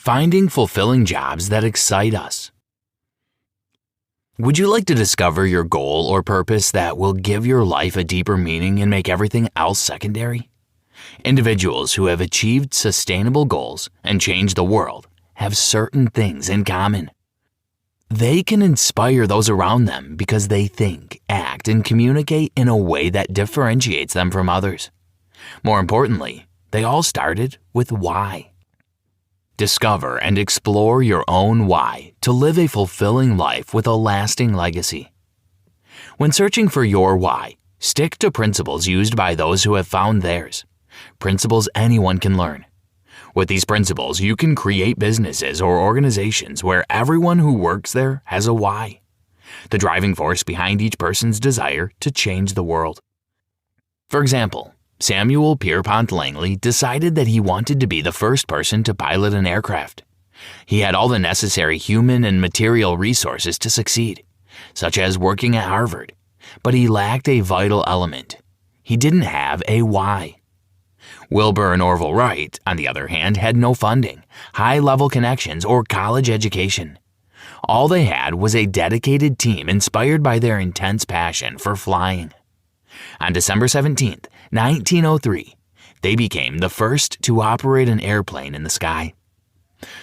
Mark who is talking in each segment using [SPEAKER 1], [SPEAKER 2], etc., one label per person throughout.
[SPEAKER 1] Finding fulfilling jobs that excite us. Would you like to discover your goal or purpose that will give your life a deeper meaning and make everything else secondary? Individuals who have achieved sustainable goals and changed the world have certain things in common. They can inspire those around them because they think, act, and communicate in a way that differentiates them from others. More importantly, they all started with why. Discover and explore your own why to live a fulfilling life with a lasting legacy. When searching for your why, stick to principles used by those who have found theirs, principles anyone can learn. With these principles, you can create businesses or organizations where everyone who works there has a why, the driving force behind each person's desire to change the world. For example, Samuel Pierpont Langley decided that he wanted to be the first person to pilot an aircraft. He had all the necessary human and material resources to succeed, such as working at Harvard, but he lacked a vital element. He didn't have a why. Wilbur and Orville Wright, on the other hand, had no funding, high-level connections, or college education. All they had was a dedicated team inspired by their intense passion for flying. On December 17, 1903, they became the first to operate an airplane in the sky.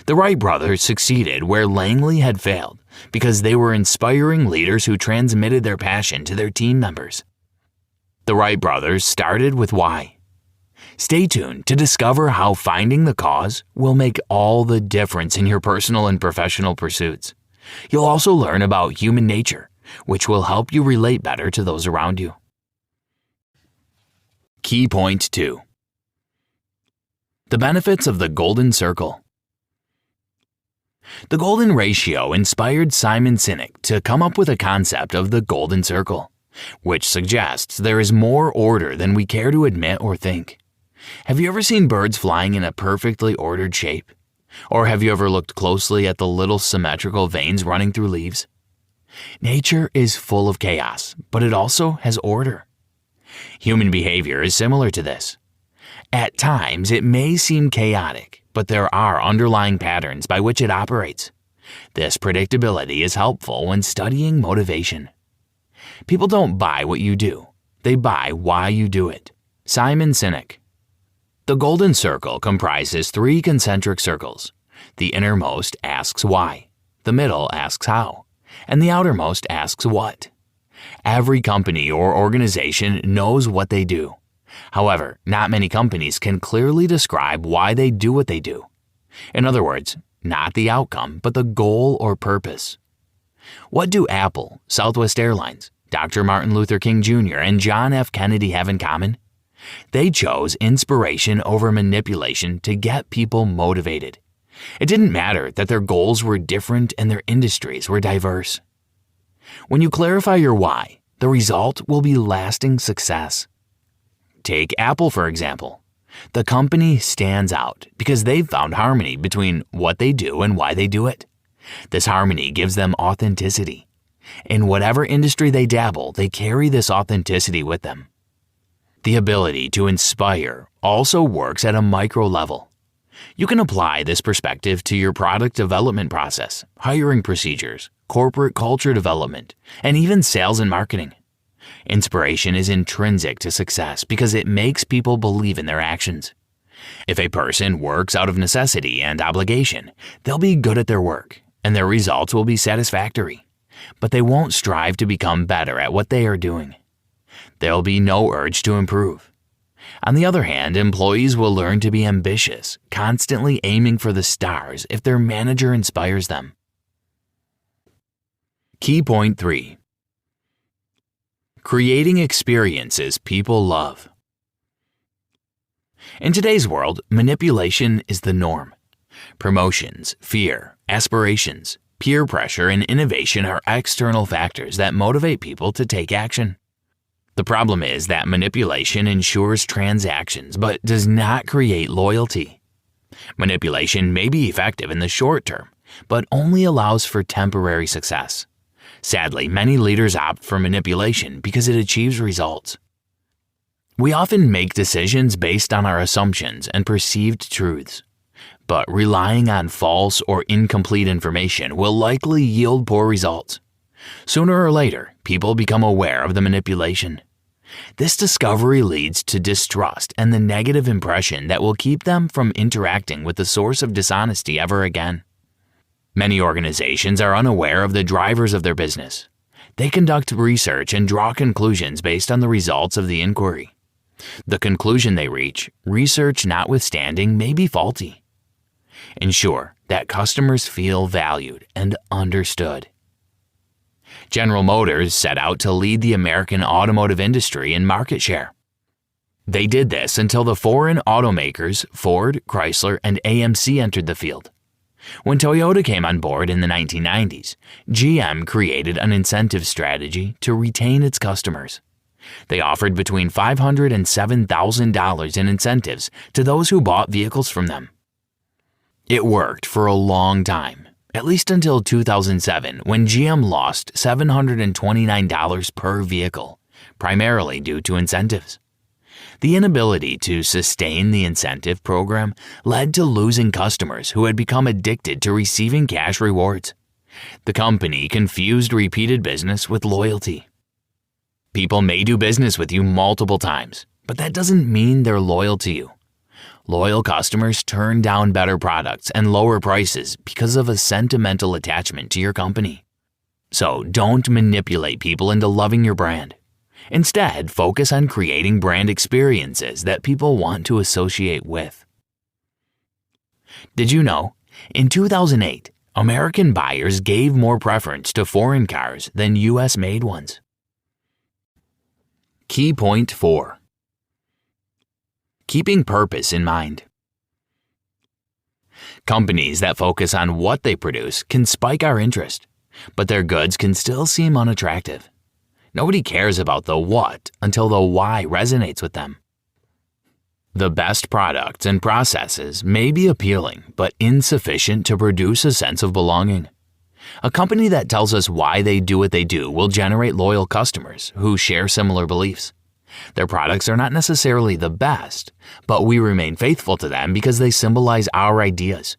[SPEAKER 1] The Wright brothers succeeded where Langley had failed because they were inspiring leaders who transmitted their passion to their team members. The Wright brothers started with why. Stay tuned to discover how finding the cause will make all the difference in your personal and professional pursuits. You'll also learn about human nature, which will help you relate better to those around you. Key point 2. The benefits of the Golden Circle. The Golden Ratio inspired Simon Sinek to come up with a concept of the Golden Circle, which suggests there is more order than we care to admit or think. Have you ever seen birds flying in a perfectly ordered shape? Or have you ever looked closely at the little symmetrical veins running through leaves? Nature is full of chaos, but it also has order. Human behavior is similar to this. At times, it may seem chaotic, but there are underlying patterns by which it operates. This predictability is helpful when studying motivation. People don't buy what you do. They buy why you do it. Simon Sinek. The Golden Circle comprises 3 concentric circles. The innermost asks why, the middle asks how, and the outermost asks what. Every company or organization knows what they do. However, not many companies can clearly describe why they do what they do. In other words, not the outcome, but the goal or purpose. What do Apple, Southwest Airlines, Dr. Martin Luther King Jr., and John F. Kennedy have in common? They chose inspiration over manipulation to get people motivated. It didn't matter that their goals were different and their industries were diverse. When you clarify your why, the result will be lasting success. Take Apple, for example. The company stands out because they've found harmony between what they do and why they do it. This harmony gives them authenticity. In whatever industry they dabble, they carry this authenticity with them. The ability to inspire also works at a micro level. You can apply this perspective to your product development process, hiring procedures, corporate culture development, and even sales and marketing. Inspiration is intrinsic to success because it makes people believe in their actions. If a person works out of necessity and obligation, they'll be good at their work, and their results will be satisfactory. But they won't strive to become better at what they are doing. There'll be no urge to improve. On the other hand, employees will learn to be ambitious, constantly aiming for the stars if their manager inspires them. Key point 3. Creating experiences people love. In today's world, manipulation is the norm. Promotions, fear, aspirations, peer pressure, and innovation are external factors that motivate people to take action. The problem is that manipulation ensures transactions but does not create loyalty. Manipulation may be effective in the short term, but only allows for temporary success. Sadly, many leaders opt for manipulation because it achieves results. We often make decisions based on our assumptions and perceived truths. but relying on false or incomplete information will likely yield poor results. Sooner or later, people become aware of the manipulation. This discovery leads to distrust and the negative impression that will keep them from interacting with the source of dishonesty ever again. Many organizations are unaware of the drivers of their business. They conduct research and draw conclusions based on the results of the inquiry. The conclusion they reach, research notwithstanding, may be faulty. Ensure that customers feel valued and understood. General Motors set out to lead the American automotive industry in market share. They did this until the foreign automakers Ford, Chrysler, and AMC entered the field. When Toyota came on board in the 1990s, GM created an incentive strategy to retain its customers. They offered between $500 and $7,000 in incentives to those who bought vehicles from them. It worked for a long time, at least until 2007, when GM lost $729 per vehicle, primarily due to incentives. The inability to sustain the incentive program led to losing customers who had become addicted to receiving cash rewards. The company confused repeated business with loyalty. People may do business with you multiple times, but that doesn't mean they're loyal to you. Loyal customers turn down better products and lower prices because of a sentimental attachment to your company. So don't manipulate people into loving your brand. Instead, focus on creating brand experiences that people want to associate with. Did you know, in 2008, American buyers gave more preference to foreign cars than US-made ones? Key point 4. Keeping purpose in mind. Companies that focus on what they produce can spike our interest, but their goods can still seem unattractive. Nobody cares about the what until the why resonates with them. The best products and processes may be appealing, but insufficient to produce a sense of belonging. A company that tells us why they do what they do will generate loyal customers who share similar beliefs. Their products are not necessarily the best, but we remain faithful to them because they symbolize our ideas.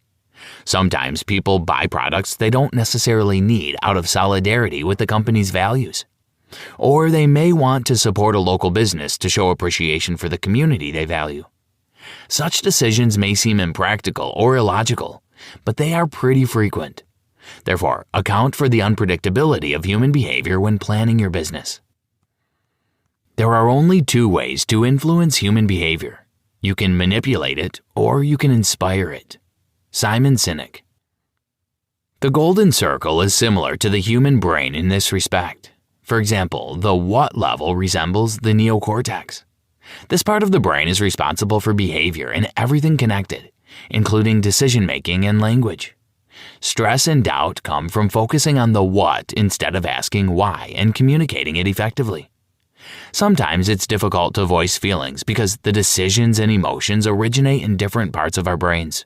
[SPEAKER 1] Sometimes people buy products they don't necessarily need out of solidarity with the company's values. Or they may want to support a local business to show appreciation for the community they value. Such decisions may seem impractical or illogical, but they are pretty frequent. Therefore, account for the unpredictability of human behavior when planning your business. There are only two ways to influence human behavior. You can manipulate it, or you can inspire it. Simon Sinek. The golden circle is similar to the human brain in this respect. For example, the what level resembles the neocortex. This part of the brain is responsible for behavior and everything connected, including decision-making and language. Stress and doubt come from focusing on the what instead of asking why and communicating it effectively. Sometimes it's difficult to voice feelings because the decisions and emotions originate in different parts of our brains.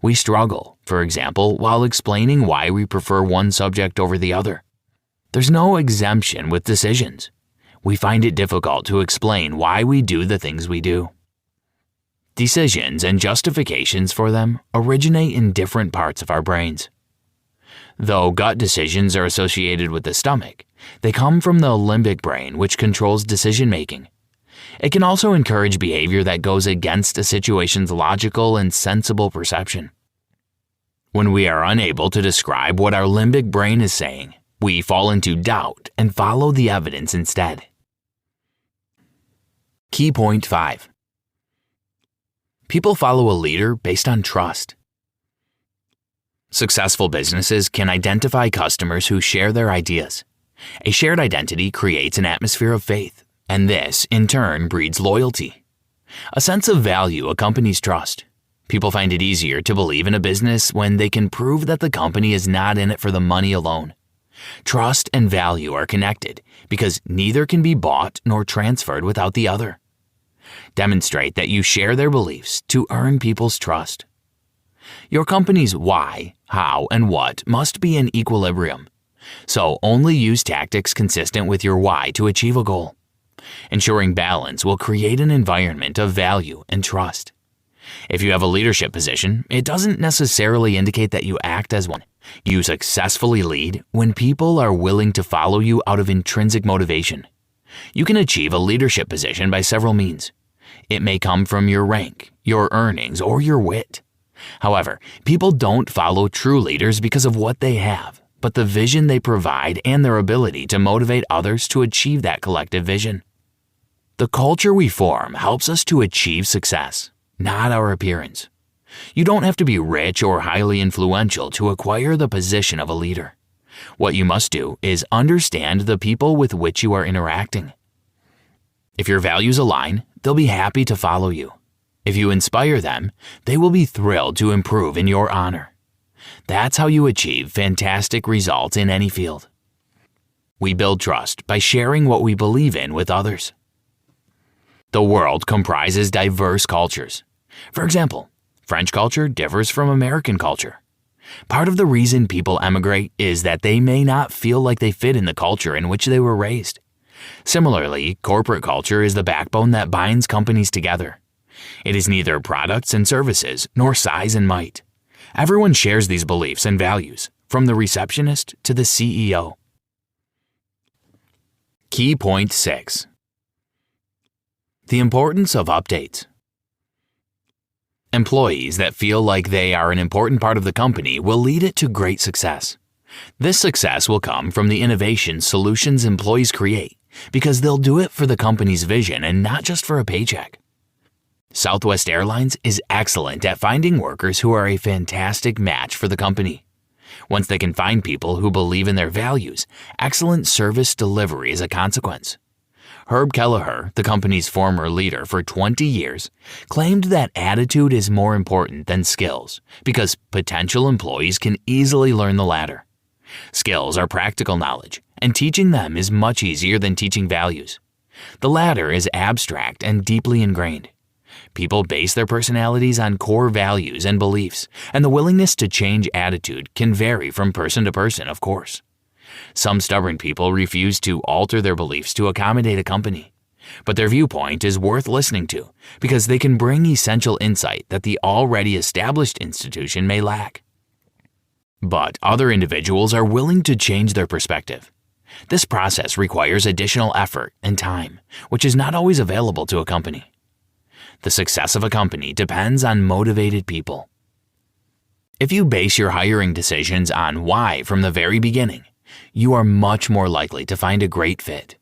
[SPEAKER 1] We struggle, for example, while explaining why we prefer one subject over the other. There's no exemption with decisions. We find it difficult to explain why we do the things we do. Decisions and justifications for them originate in different parts of our brains. Though gut decisions are associated with the stomach, they come from the limbic brain, which controls decision-making. It can also encourage behavior that goes against a situation's logical and sensible perception. When we are unable to describe what our limbic brain is saying, we fall into doubt and follow the evidence instead. Key point 5. People follow a leader based on trust. Successful businesses can identify customers who share their ideas. A shared identity creates an atmosphere of faith, and this, in turn, breeds loyalty. A sense of value accompanies trust. People find it easier to believe in a business when they can prove that the company is not in it for the money alone. Trust and value are connected because neither can be bought nor transferred without the other. Demonstrate that you share their beliefs to earn people's trust. Your company's why, how, and what must be in equilibrium. So only use tactics consistent with your why to achieve a goal. Ensuring balance will create an environment of value and trust. If you have a leadership position, it doesn't necessarily indicate that you act as one. You successfully lead when people are willing to follow you out of intrinsic motivation. You can achieve a leadership position by several means. It may come from your rank, your earnings, or your wit. However, people don't follow true leaders because of what they have, but the vision they provide and their ability to motivate others to achieve that collective vision. The culture we form helps us to achieve success, not our appearance. You don't have to be rich or highly influential to acquire the position of a leader. What you must do is understand the people with which you are interacting. If your values align, they'll be happy to follow you. If you inspire them, they will be thrilled to improve in your honor. That's how you achieve fantastic results in any field. We build trust by sharing what we believe in with others. The world comprises diverse cultures. For example, French culture differs from American culture. Part of the reason people emigrate is that they may not feel like they fit in the culture in which they were raised. Similarly, corporate culture is the backbone that binds companies together. It is neither products and services nor size and might. Everyone shares these beliefs and values, from the receptionist to the CEO. Key point 6. The importance of updates. Employees that feel like they are an important part of the company will lead it to great success. This success will come from the innovation solutions employees create because they'll do it for the company's vision and not just for a paycheck. Southwest Airlines is excellent at finding workers who are a fantastic match for the company. Once they can find people who believe in their values, excellent service delivery is a consequence. Herb Kelleher, the company's former leader for 20 years, claimed that attitude is more important than skills because potential employees can easily learn the latter. Skills are practical knowledge, and teaching them is much easier than teaching values. The latter is abstract and deeply ingrained. People base their personalities on core values and beliefs, and the willingness to change attitude can vary from person to person, of course. Some stubborn people refuse to alter their beliefs to accommodate a company, but their viewpoint is worth listening to because they can bring essential insight that the already established institution may lack. But other individuals are willing to change their perspective. This process requires additional effort and time, which is not always available to a company. The success of a company depends on motivated people. If you base your hiring decisions on why from the very beginning, you are much more likely to find a great fit.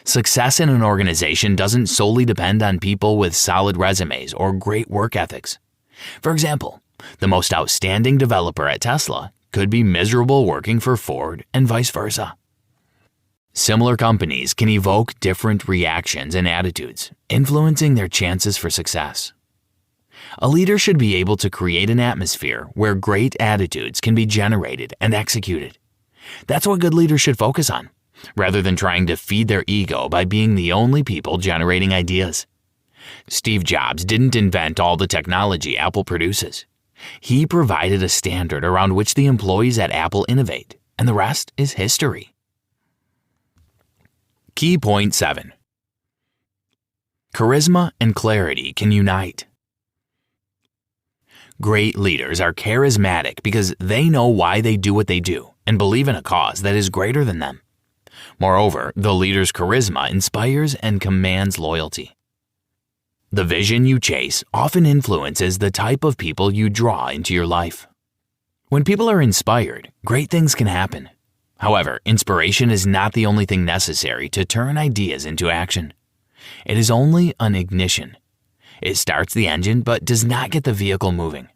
[SPEAKER 1] Success in an organization doesn't solely depend on people with solid resumes or great work ethics. For example, the most outstanding developer at Tesla could be miserable working for Ford and vice versa. Similar companies can evoke different reactions and attitudes, influencing their chances for success. A leader should be able to create an atmosphere where great attitudes can be generated and executed. That's what good leaders should focus on, rather than trying to feed their ego by being the only people generating ideas. Steve Jobs didn't invent all the technology Apple produces. He provided a standard around which the employees at Apple innovate, and the rest is history. Key point 7. Charisma and clarity can unite. Great leaders are charismatic because they know why they do what they do and believe in a cause that is greater than them. Moreover, the leader's charisma inspires and commands loyalty. The vision you chase often influences the type of people you draw into your life. When people are inspired, great things can happen. However, inspiration is not the only thing necessary to turn ideas into action. It is only an ignition. It starts the engine but does not get the vehicle moving.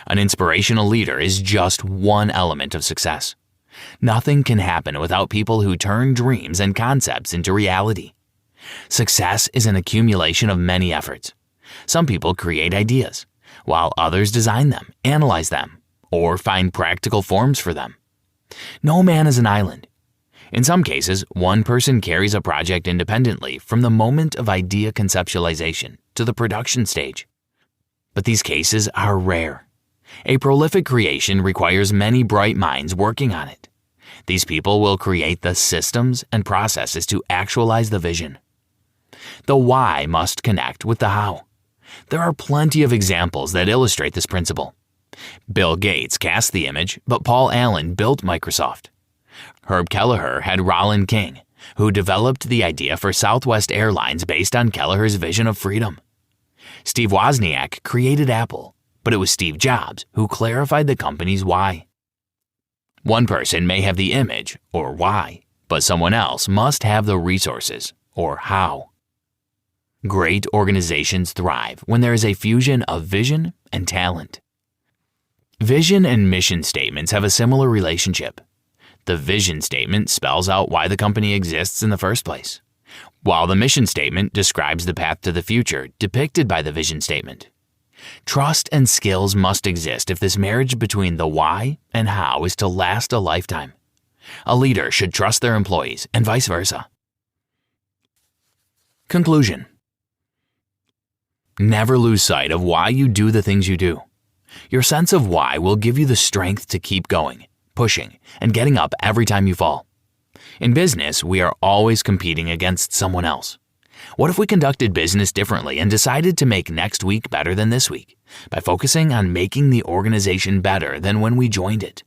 [SPEAKER 1] An inspirational leader is just one element of success. Nothing can happen without people who turn dreams and concepts into reality. Success is an accumulation of many efforts. Some people create ideas, while others design them, analyze them, or find practical forms for them. No man is an island. In some cases, one person carries a project independently from the moment of idea conceptualization to the production stage. But these cases are rare. A prolific creation requires many bright minds working on it. These people will create the systems and processes to actualize the vision. The why must connect with the how. There are plenty of examples that illustrate this principle. Bill Gates cast the image, but Paul Allen built Microsoft. Herb Kelleher had Rollin King, who developed the idea for Southwest Airlines based on Kelleher's vision of freedom. Steve Wozniak created Apple, but it was Steve Jobs who clarified the company's why. One person may have the image, or why, but someone else must have the resources, or how. Great organizations thrive when there is a fusion of vision and talent. Vision and mission statements have a similar relationship. The vision statement spells out why the company exists in the first place, while the mission statement describes the path to the future depicted by the vision statement. Trust and skills must exist if this marriage between the why and how is to last a lifetime. A leader should trust their employees and vice versa. Conclusion. Never lose sight of why you do the things you do. Your sense of why will give you the strength to keep going, pushing, and getting up every time you fall. In business, we are always competing against someone else. What if we conducted business differently and decided to make next week better than this week by focusing on making the organization better than when we joined it?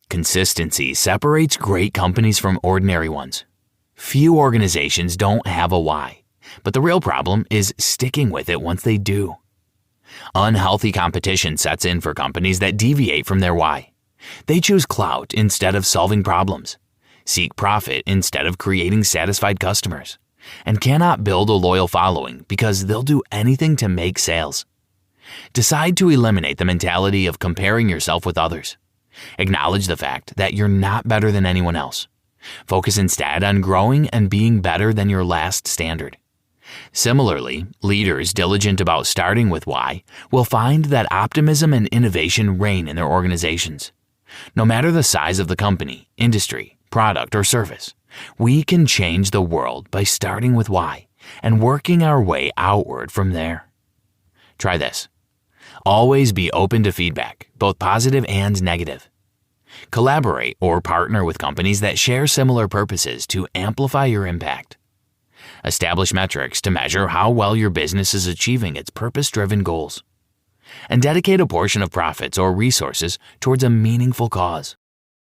[SPEAKER 1] Consistency separates great companies from ordinary ones. Few organizations don't have a why, but the real problem is sticking with it once they do. Unhealthy competition sets in for companies that deviate from their why. They choose clout instead of solving problems, seek profit instead of creating satisfied customers, and cannot build a loyal following because they'll do anything to make sales. Decide to eliminate the mentality of comparing yourself with others. Acknowledge the fact that you're not better than anyone else. Focus instead on growing and being better than your last standard. Similarly, leaders diligent about starting with why will find that optimism and innovation reign in their organizations. No matter the size of the company, industry, product, or service, we can change the world by starting with why and working our way outward from there. Try this. Always be open to feedback, both positive and negative. Collaborate or partner with companies that share similar purposes to amplify your impact. Establish metrics to measure how well your business is achieving its purpose-driven goals. And dedicate a portion of profits or resources towards a meaningful cause.